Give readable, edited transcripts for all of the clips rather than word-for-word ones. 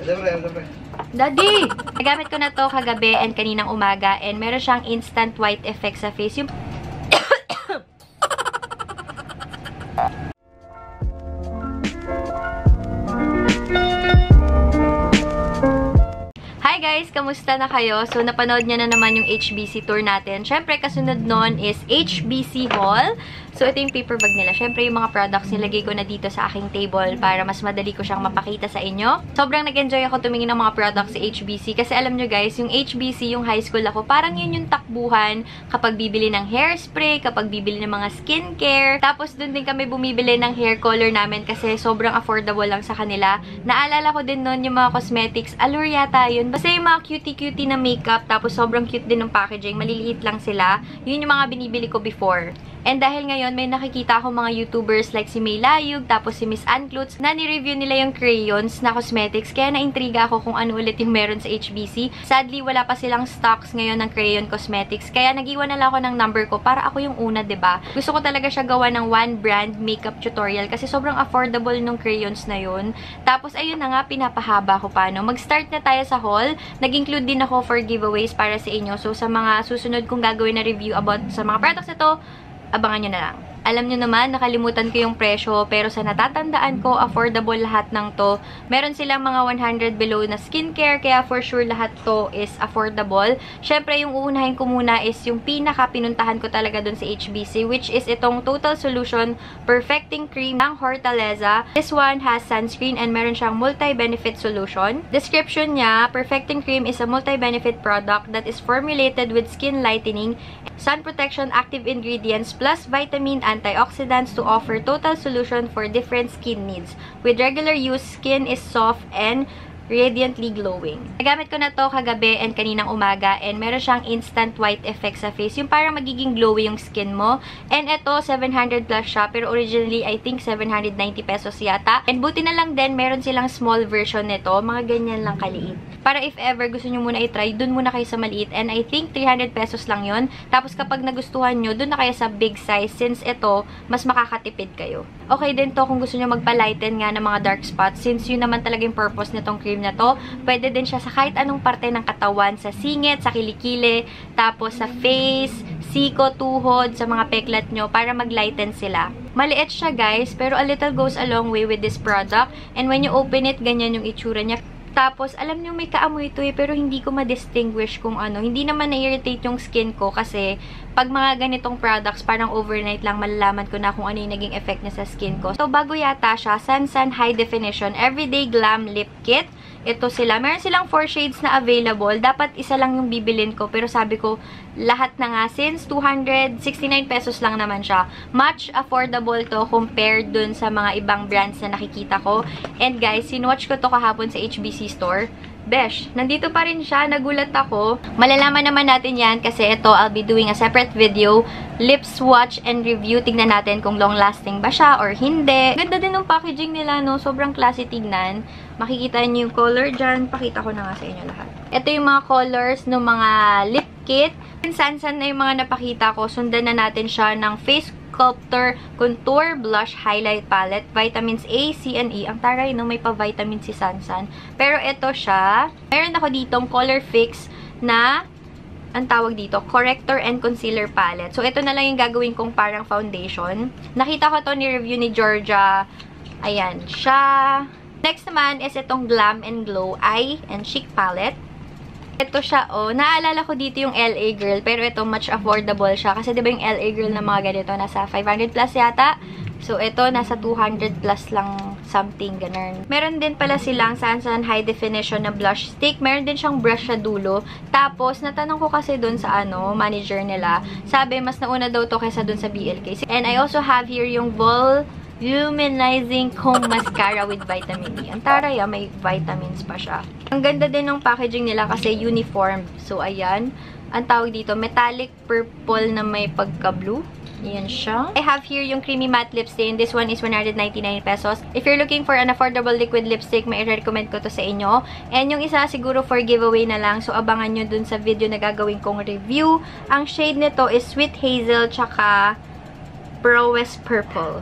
Daddy! Nagamit ko na to kagabi and kaninang umaga and meron siyang instant white effect sa face. Yung Hi guys! Kamusta na kayo? So, napanood nyo na naman yung HBC tour natin. Siyempre, kasunod nun is HBC Haul. So, ito yung paper bag nila. Siyempre, yung mga products nilagay ko na dito sa aking table para mas madali ko siyang mapakita sa inyo. Sobrang nag-enjoy ako tumingin ng mga products sa HBC kasi alam nyo guys, yung HBC, yung high school ako, parang yun yung takbuhan kapag bibili ng hairspray, kapag bibili ng mga skincare. Tapos, dun din kami bumibili ng hair color namin kasi sobrang affordable lang sa kanila. Naalala ko din nun yung mga cosmetics. Allure yata yun. Basta yung mga cutie-cutie na makeup, tapos sobrang cute din ng packaging. Maliliit lang sila. Yun yung mga binibili ko before. And dahil ngayon, may nakikita ako mga YouTubers like si May Layug, tapos si Miss Ann Klutz, na ni-review nila yung crayons na cosmetics. Kaya na-intriga ako kung ano ulit yung meron sa HBC. Sadly, wala pa silang stocks ngayon ng crayon cosmetics. Kaya nag-iwan na lang ako ng number ko para ako yung una, diba? Gusto ko talaga siya gawa ng one brand makeup tutorial kasi sobrang affordable nung crayons na yun. Tapos, ayun na nga, pinapahaba ko pa, no? Mag-start na tayo sa haul. Nag-include din ako for giveaways para sa inyo. So, sa mga susunod kong gagawin na review about sa mga products ito, abangan nyo na lang. Alam nyo naman, nakalimutan ko yung presyo, pero sa natatandaan ko, affordable lahat ng to. Meron silang mga 100 below na skincare, kaya for sure lahat to is affordable. Syempre, yung uunahin ko muna is yung pinaka-pinuntahan ko talaga dun sa HBC, which is itong Total Solution Perfecting Cream ng Hortaleza. This one has sunscreen and meron siyang multi-benefit solution. Description niya, Perfecting Cream is a multi-benefit product that is formulated with skin lightening, sun protection active ingredients, plus vitamin antioxidants to offer total solution for different skin needs. With regular use, skin is soft and radiantly glowing. Nagamit ko na to kagabi and kaninang umaga and meron siyang instant white effect sa face. Yung parang magiging glowy yung skin mo. And ito, 700 plus siya. Pero originally, I think 790 pesos yata. And buti na lang din, meron silang small version nito. Mga ganyan lang kaliit. Para if ever gusto nyo muna i-try, dun muna kayo sa maliit. And I think 300 pesos lang yon. Tapos kapag nagustuhan nyo, dun na kayo sa big size. Since ito, mas makakatipid kayo. Okay din to kung gusto nyo magpa-lighten nga ng mga dark spots. Since yun naman talaga yung purpose nitong cream na to. Pwede din siya sa kahit anong parte ng katawan. Sa singit, sa kilikili, tapos sa face, siko, tuhod, sa mga peklat nyo para mag-lighten sila. Maliit siya guys, pero a little goes a long way with this product. And when you open it, ganyan yung itsura niya. Tapos, alam niyo may kaamoy ito pero hindi ko ma-distinguish kung ano. Hindi naman na-irritate yung skin ko kasi pag mga ganitong products, parang overnight lang malalaman ko na kung ano yung naging effect niya sa skin ko. So, bago yata siya, Sansan High Definition Everyday Glam Lip Kit. Ito sila. Meron silang 4 shades na available. Dapat isa lang yung bibilin ko. Pero sabi ko, lahat na nga. Since 269 pesos lang naman siya. Much affordable to compared dun sa mga ibang brands na nakikita ko. And guys, sinwatch ko to kahapon sa HBC store. Besh, nandito pa rin siya. Nagulat ako. Malalaman naman natin yan kasi ito, I'll be doing a separate video. Lip swatch and review. Tignan natin kung long-lasting ba siya or hindi. Ganda din ng packaging nila, no? Sobrang classy tignan. Makikita niyo yung color dyan. Pakita ko na nga sa inyo lahat. Ito yung mga colors ng mga lip kit. Sansan na yung mga napakita ko. Sundan na natin siya ng Face Sculptor Contour Blush Highlight Palette. Vitamins A, C, and E. Ang taray, no? May pa-vitamin si Sansan. Pero ito siya. Meron ako ditong Color Fix na ang tawag dito, Corrector and Concealer Palette. So, ito na lang yung gagawin kong parang foundation. Nakita ko to ni review ni Georgia. Ayan siya. Next naman is itong Glam and Glow Eye and Cheek Palette. Ito siya, oh. Naalala ko dito yung LA Girl, pero ito much affordable siya. Kasi diba yung LA Girl na mga ganito, nasa 500 plus yata. So, ito, nasa 200 plus lang something, ganun. Meron din pala silang Sansan High Definition na blush stick. Meron din siyang brush sa dulo. Tapos, natanong ko kasi dun sa, manager nila. Sabi, mas nauna daw to kaysa dun sa BLK. And I also have here yung Voluminizing Comb Mascara with Vitamin E. Ang taray, may vitamins pa siya. Ang ganda din ng packaging nila kasi uniform. So, ayan. Ang tawag dito, metallic purple na may pagka-blue. Ayan siya. I have here yung Creamy Matte Lip Stain. This one is 199 pesos. If you're looking for an affordable liquid lipstick, may recommend ko to sa inyo. And yung isa siguro for giveaway na lang. So, abangan nyo dun sa video na gagawin kong review. Ang shade nito is Sweet Hazel tsaka Prowess Purple.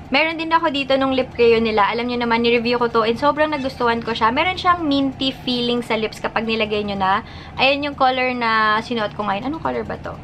Meron din ako dito nung lip crayon nila. Alam nyo naman, ni-review ko to and sobrang nagustuhan ko siya. Meron siyang minty feeling sa lips kapag nilagay nyo na. Ayan yung color na sinuot ko ngayon. Anong color ba to?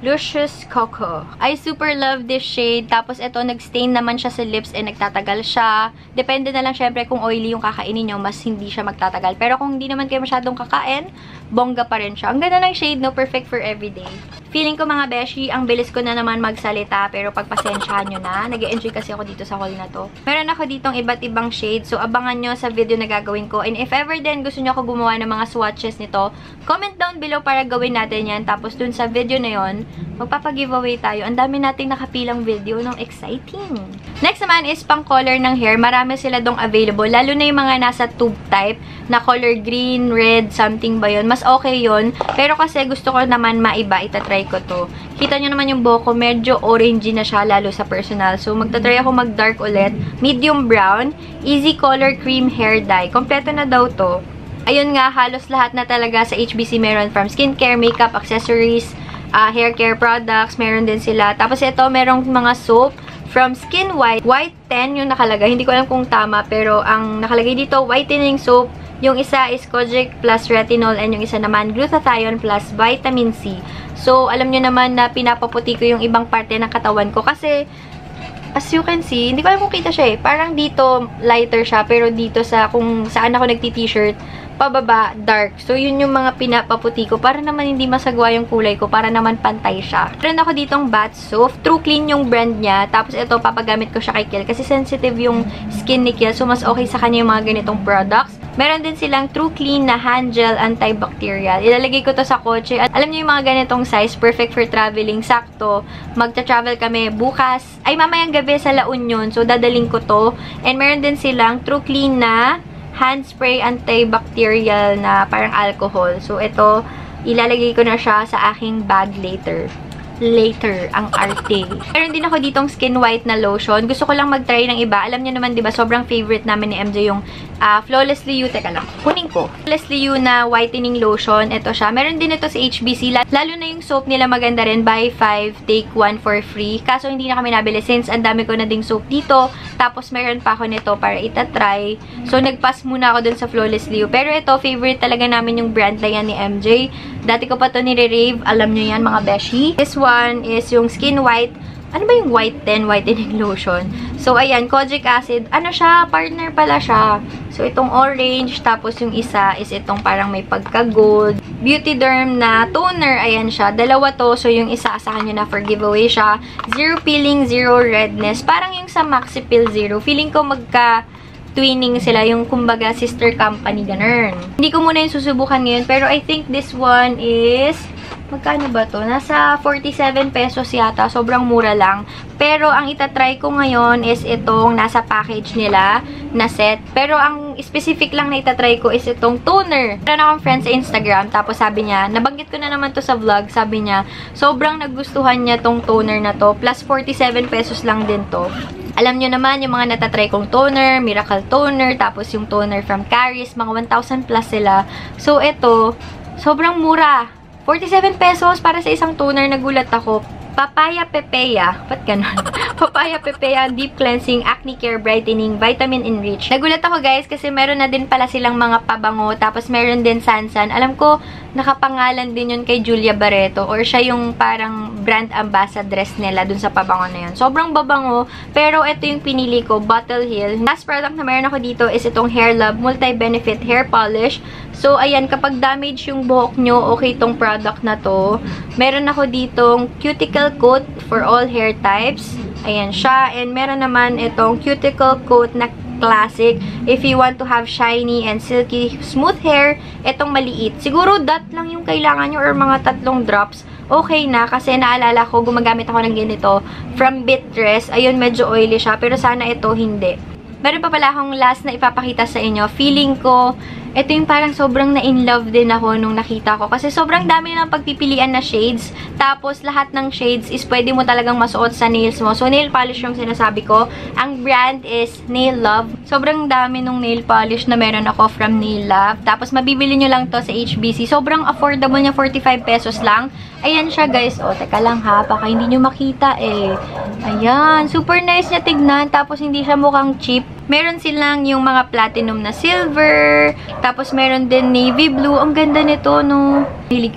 Lucious Cocoa. I super love this shade. Tapos ito, nag-stain naman siya sa lips and nagtatagal siya. Depende na lang syempre kung oily yung kakainin nyo, mas hindi siya magtatagal. Pero kung hindi naman kayo masyadong kakain, bongga pa rin siya. Ang ganda ng shade, no? Perfect for everyday. Feeling ko mga beshi, ang bilis ko na naman magsalita, pero pagpasensyahan nyo na. Nag-e-enjoy kasi ako dito sa haul na to. Meron ako ditong iba't ibang shade, so abangan nyo sa video na gagawin ko. And if ever din gusto nyo ako gumawa ng mga swatches nito, comment down below para gawin natin yan. Tapos dun sa video na yon, magpapag-giveaway tayo. Ang dami nating nakapilang video, ng exciting. Next naman is pang color ng hair. Marami sila dong available, lalo na yung mga nasa tube type, na color green, red, something ba yun. Mas okay yun. Pero kasi gusto ko naman maiba, itatry ko to. Kita nyo naman yung buhok ko, medyo orangey na siya, lalo sa personal. So, magtatry ako mag-dark ulit. Medium brown, easy color cream hair dye. Kompleto na daw to. Ayun nga, halos lahat na talaga sa HBC meron, from skincare, makeup, accessories, hair care products, meron din sila. Tapos ito, merong mga soap from Skin White. White 10 yung nakalagay. Hindi ko alam kung tama, pero ang nakalagay dito, whitening soap. Yung isa is Kojic plus retinol and yung isa naman glutathione plus vitamin C. So, alam nyo naman na pinapaputi ko yung ibang parte ng katawan ko kasi as you can see, hindi ko alam kung kita siya eh. Parang dito lighter siya, pero dito sa kung saan ako nagti-t-shirt, pababa, dark. So, yun yung mga pinapaputi ko para naman hindi masagwa yung kulay ko, para naman pantay siya. Meron ako ditong bath soap. True Clean yung brand niya. Tapos ito, papagamit ko siya kay Kiel kasi sensitive yung skin ni Kiel. So, mas okay sa kanya yung mga ganitong products. Meron din silang True Clean na hand gel antibacterial. Ilalagay ko to sa kotse. At alam niyo yung mga ganitong size, perfect for traveling. Sakto, magta-travel kami bukas, ay mamayang gabi sa La Union. So, dadaling ko to. And meron din silang True Clean na hand spray antibacterial na parang alcohol. So, ito, ilalagay ko na siya sa aking bag later. Ang arte. Meron din ako ditong Skin White na lotion. Gusto ko lang mag-try ng iba. Alam niyo naman, di ba, sobrang favorite namin ni MJ yung Flawlessly You. Teka lang, kunin ko. Flawlessly You na whitening lotion. Ito siya. Meron din ito sa HBC. Lalo na yung soap nila maganda rin. Buy 5, take 1 for free. Kaso hindi na kami nabili since ang dami ko na ding soap dito. Tapos meron pa ako nito para itatry. So, nag-pass muna ako dun sa Flawlessly You. Pero ito, favorite talaga namin yung brand na yan ni MJ. Dati ko pa ito nire-rave. Alam nyo yan, mga beshi. This one is yung Skin White. Ano ba yung White 10 whitening lotion? So, ayan, kojic acid. Ano siya? Partner pala siya. So, itong orange. Tapos, yung isa is itong parang may pagka-gold. Beauty Derm na toner. Ayan siya. Dalawa to. So, yung isa sa kanya na for giveaway siya. Zero peeling, zero redness. Parang yung sa Maxi Peel Zero. Feeling ko twinning sila, yung kumbaga sister company, ganun. Hindi ko muna yung susubukan ngayon, pero I think this one is, magkano ba to? Nasa 47 pesos yata, sobrang mura lang. Pero ang itatry ko ngayon is itong nasa package nila na set. Pero ang specific lang na itatry ko is itong toner. Meron akong friend sa Instagram, tapos sabi niya, nabanggit ko na naman to sa vlog, sabi niya, sobrang nagustuhan niya tong toner na to, plus 47 pesos lang din to. Alam nyo naman, yung mga natatry kong toner, Miracle Toner, tapos yung toner from Caris, mga 1,000 plus sila. So, ito, sobrang mura. 47 pesos para sa isang toner, nagulat ako. Papaya Pepea. Ba't ganun? Papaya Pepea Deep Cleansing Acne Care Brightening Vitamin Enrich. Nagulat ako guys kasi meron na din pala silang mga pabango. Tapos meron din Sansan. Alam ko, nakapangalan din yun kay Julia Barreto. Or siya yung parang brand ambassadress nila dun sa pabango na yun. Sobrang babango. Pero ito yung pinili ko, Bottle Hill. Last product na meron ako dito is itong Hair Love Multi-Benefit Hair Polish. So, ayan, kapag damage yung buhok nyo, okay itong product na to. Meron ako ditong Cuticle Coat for all hair types. Ayan siya. And meron naman itong Cuticle Coat na classic. If you want to have shiny and silky smooth hair, itong maliit. Siguro dot lang yung kailangan nyo or mga 3 drops. Okay na kasi naalala ko, gumagamit ako ng ganito from Bitress. Ayun, medyo oily siya. Pero sana ito hindi. Meron pa pala akong last na ipapakita sa inyo. Feeling ko, Ito yung parang sobrang na-in-love din ako nung nakita ko. Kasi sobrang dami nilang pagpipilian na shades. Tapos, lahat ng shades is pwede mo talagang masuot sa nails mo. So, nail polish yung sinasabi ko. Ang brand is Nail Love. Sobrang dami nung nail polish na meron ako from Nail Love. Tapos, mabibili nyo lang to sa HBC. Sobrang affordable niya, 45 pesos lang. Ayan siya, guys. O, teka lang ha. Baka hindi nyo makita eh. Ayan. Super nice niya tignan. Tapos, hindi siya mukhang cheap. Meron silang yung mga platinum na silver. Tapos, meron din navy blue. Ang ganda nito, no? Hilig.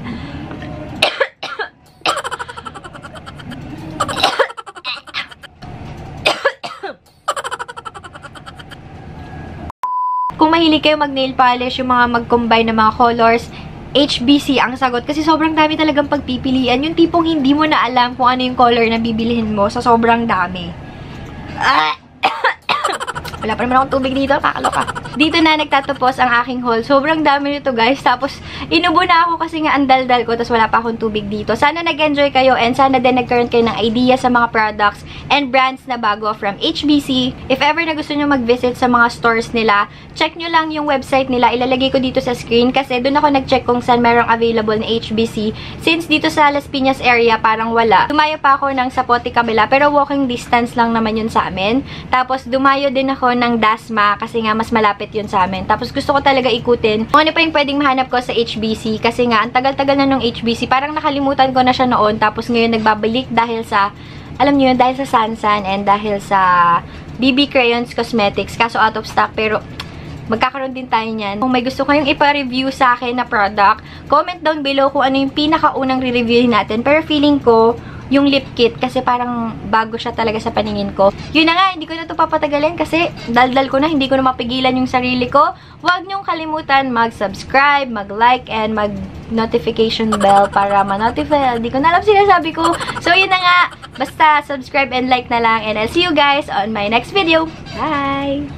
Kung mahilig kayo mag-nail polish, yung mga mag-combine na mga colors, HBC ang sagot. Kasi sobrang dami talagang pagpipilian. Yung tipong hindi mo na alam kung ano yung color na bibilihin mo sa sobrang dami. Wala pa naman akong tubig dito, kakaloka. Dito na nagtatapos ang aking haul. Sobrang dami nito, guys. Tapos, inubo na ako kasi nga ang daldal ko, tapos wala pa akong tubig dito. Sana nag-enjoy kayo and sana din nagkaroon kayo ng idea sa mga products and brands na bago from HBC. If ever na gusto nyo mag-visit sa mga stores nila, check nyo lang yung website nila. Ilalagay ko dito sa screen kasi doon ako nag-check kung saan merong available na HBC. Since dito sa Las Piñas area, parang wala. Dumayo pa ako ng Zapote Kabila, pero walking distance lang naman yun sa amin. Tapos, dumayo din ako ng Dasma kasi nga mas malapit yun sa amin. Tapos gusto ko talaga ikutin kung ano pa yung pwedeng mahanap ko sa HBC kasi nga ang tagal-tagal na nung HBC. Parang nakalimutan ko na siya noon tapos ngayon nagbabalik dahil sa, alam niyo yun, dahil sa Sansan and dahil sa BB Crayons Cosmetics. Kaso out of stock pero magkakaroon din tayo niyan. Kung may gusto kayong ipa-review sa akin na product, comment down below kung ano yung pinakaunang re-reviewin natin. Pero feeling ko, yung lip kit kasi parang bago siya talaga sa paningin ko. Yun na nga, hindi ko na ito papatagalin kasi daldal ko na, hindi ko na mapigilan yung sarili ko. Huwag niyong kalimutan mag-subscribe, mag-like, and mag-notification bell para ma-notify. Hindi ko na alam sinasabi ko. So, yun na nga. Basta subscribe and like na lang. And I'll see you guys on my next video. Bye!